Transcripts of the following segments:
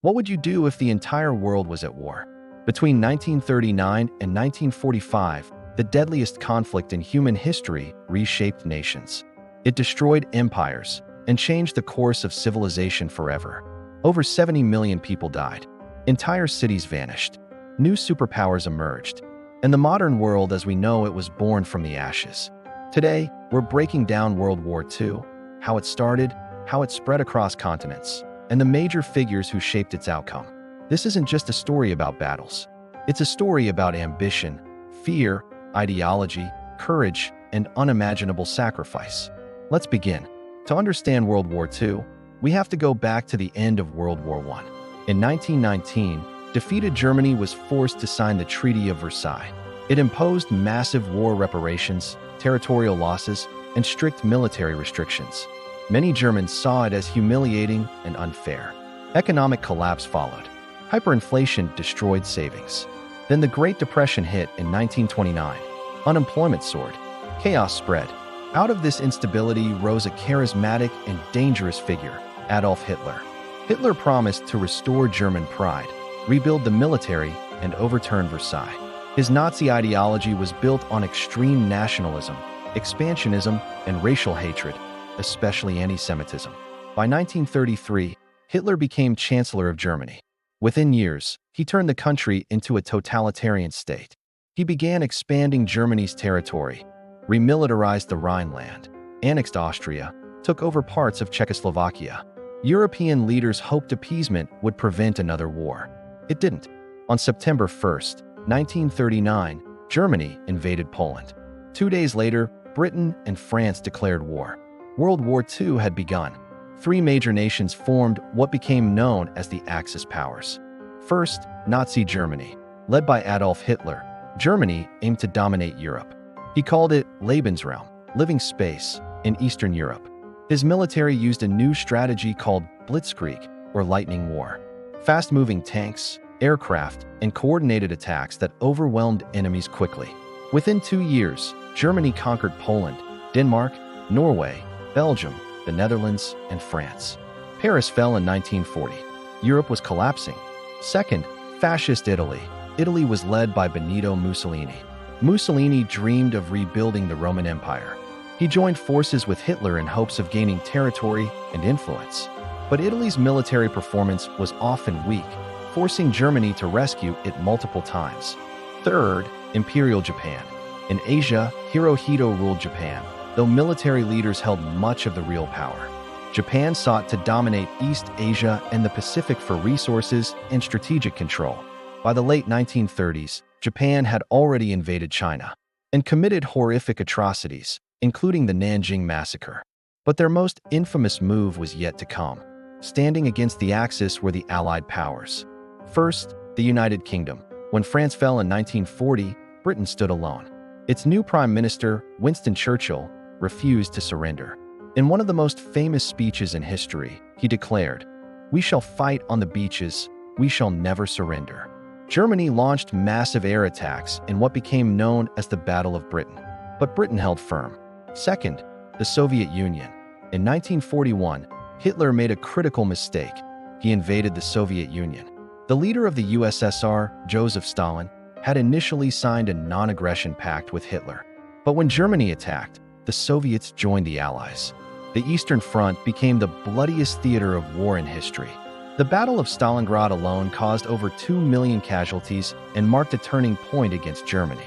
What would you do if the entire world was at war? Between 1939 and 1945, the deadliest conflict in human history reshaped nations. It destroyed empires and changed the course of civilization forever. Over 70 million people died. Entire cities vanished. New superpowers emerged. And the modern world as we know it was born from the ashes. Today, we're breaking down World War II, how it started, how it spread across continents, and the major figures who shaped its outcome. This isn't just a story about battles. It's a story about ambition, fear, ideology, courage, and unimaginable sacrifice. Let's begin. To understand World War II, we have to go back to the end of World War I. In 1919, defeated Germany was forced to sign the Treaty of Versailles. It imposed massive war reparations, territorial losses, and strict military restrictions. Many Germans saw it as humiliating and unfair. Economic collapse followed. Hyperinflation destroyed savings. Then the Great Depression hit in 1929. Unemployment soared. Chaos spread. Out of this instability rose a charismatic and dangerous figure, Adolf Hitler. Hitler promised to restore German pride, rebuild the military, and overturn Versailles. His Nazi ideology was built on extreme nationalism, expansionism, and racial hatred, especially anti-Semitism. By 1933, Hitler became Chancellor of Germany. Within years, he turned the country into a totalitarian state. He began expanding Germany's territory, remilitarized the Rhineland, annexed Austria, took over parts of Czechoslovakia. European leaders hoped appeasement would prevent another war. It didn't. On September 1st, 1939, Germany invaded Poland. 2 days later, Britain and France declared war. World War II had begun. Three major nations formed what became known as the Axis powers. First, Nazi Germany. Led by Adolf Hitler, Germany aimed to dominate Europe. He called it Lebensraum, living space, in Eastern Europe. His military used a new strategy called Blitzkrieg, or lightning war. Fast-moving tanks, aircraft, and coordinated attacks that overwhelmed enemies quickly. Within 2 years, Germany conquered Poland, Denmark, Norway, Belgium, the Netherlands, and France. Paris fell in 1940. Europe was collapsing. Second, Fascist Italy. Italy was led by Benito Mussolini. Mussolini dreamed of rebuilding the Roman Empire. He joined forces with Hitler in hopes of gaining territory and influence. But Italy's military performance was often weak, forcing Germany to rescue it multiple times. Third, Imperial Japan. In Asia, Hirohito ruled Japan, though military leaders held much of the real power. Japan sought to dominate East Asia and the Pacific for resources and strategic control. By the late 1930s, Japan had already invaded China and committed horrific atrocities, including the Nanjing Massacre. But their most infamous move was yet to come. Standing against the Axis were the Allied powers. First, the United Kingdom. When France fell in 1940, Britain stood alone. Its new Prime Minister, Winston Churchill, refused to surrender. In one of the most famous speeches in history, he declared, "We shall fight on the beaches, we shall never surrender." Germany launched massive air attacks in what became known as the Battle of Britain. But Britain held firm. Second, the Soviet Union. In 1941, Hitler made a critical mistake. He invaded the Soviet Union. The leader of the USSR, Joseph Stalin, had initially signed a non-aggression pact with Hitler. But when Germany attacked, the Soviets joined the Allies. The Eastern Front became the bloodiest theater of war in history. The Battle of Stalingrad alone caused over 2 million casualties and marked a turning point against Germany.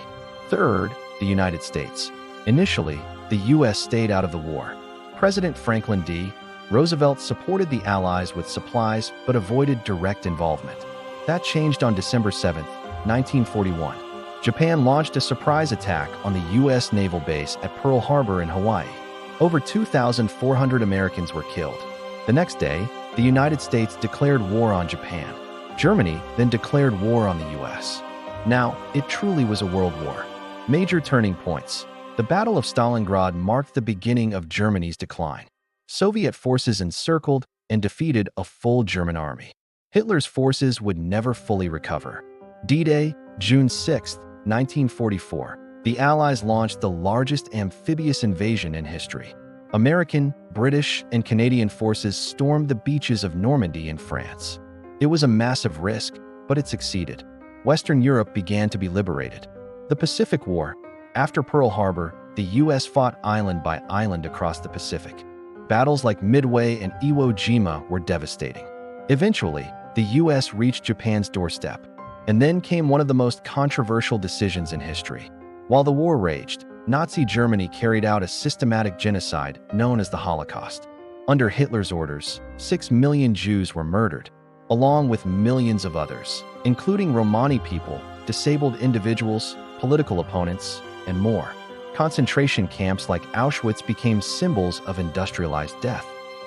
Third, the United States. Initially, the U.S. stayed out of the war. President Franklin D. Roosevelt supported the Allies with supplies but avoided direct involvement. That changed on December 7, 1941. Japan launched a surprise attack on the U.S. naval base at Pearl Harbor in Hawaii. Over 2,400 Americans were killed. The next day, the United States declared war on Japan. Germany then declared war on the U.S. Now, it truly was a world war. Major turning points. The Battle of Stalingrad marked the beginning of Germany's decline. Soviet forces encircled and defeated a full German army. Hitler's forces would never fully recover. D-Day, June 6, 1944. The Allies launched the largest amphibious invasion in history. American, British, and Canadian forces stormed the beaches of Normandy in France. It was a massive risk, but it succeeded. Western Europe began to be liberated. The Pacific War. After Pearl Harbor, the U.S. fought island by island across the Pacific. Battles like Midway and Iwo Jima were devastating. Eventually, the U.S. reached Japan's doorstep. And then came one of the most controversial decisions in history. While the war raged, Nazi Germany carried out a systematic genocide known as the Holocaust. Under Hitler's orders, 6 million Jews were murdered, along with millions of others, including Romani people, disabled individuals, political opponents, and more. Concentration camps like Auschwitz became symbols of industrialized death.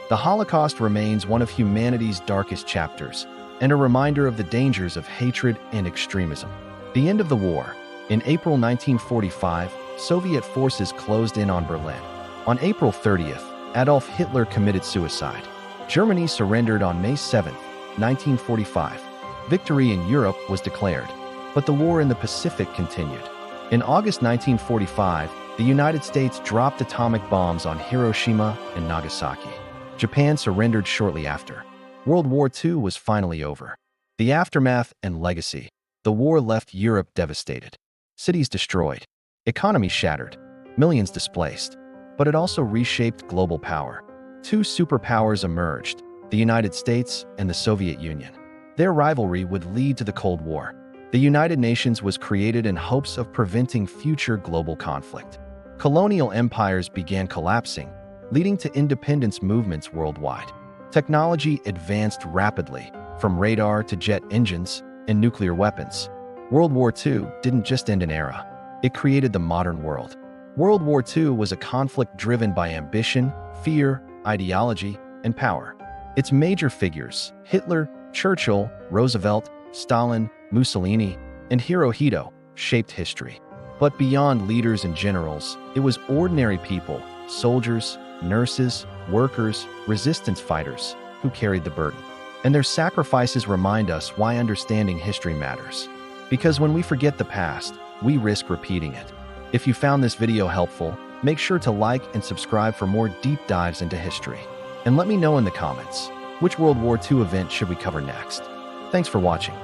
The Holocaust remains one of humanity's darkest chapters, and a reminder of the dangers of hatred and extremism. The end of the war. In April 1945, Soviet forces closed in on Berlin. On April 30th, Adolf Hitler committed suicide. Germany surrendered on May 7, 1945. Victory in Europe was declared, but the war in the Pacific continued. In August 1945, the United States dropped atomic bombs on Hiroshima and Nagasaki. Japan surrendered shortly after. World War II was finally over. The aftermath and legacy. The war left Europe devastated. Cities destroyed. Economy shattered. Millions displaced. But it also reshaped global power. Two superpowers emerged, the United States and the Soviet Union. Their rivalry would lead to the Cold War. The United Nations was created in hopes of preventing future global conflict. Colonial empires began collapsing, leading to independence movements worldwide. Technology advanced rapidly, from radar to jet engines and nuclear weapons. World War II didn't just end an era. It created the modern world. World War II was a conflict driven by ambition, fear, ideology, and power. Its major figures, Hitler, Churchill, Roosevelt, Stalin, Mussolini, and Hirohito, shaped history. But beyond leaders and generals, it was ordinary people, soldiers, nurses, workers, resistance fighters, who carried the burden. And their sacrifices remind us why understanding history matters. Because when we forget the past, we risk repeating it. If you found this video helpful, make sure to like and subscribe for more deep dives into history. And let me know in the comments, which World War II event should we cover next? Thanks for watching.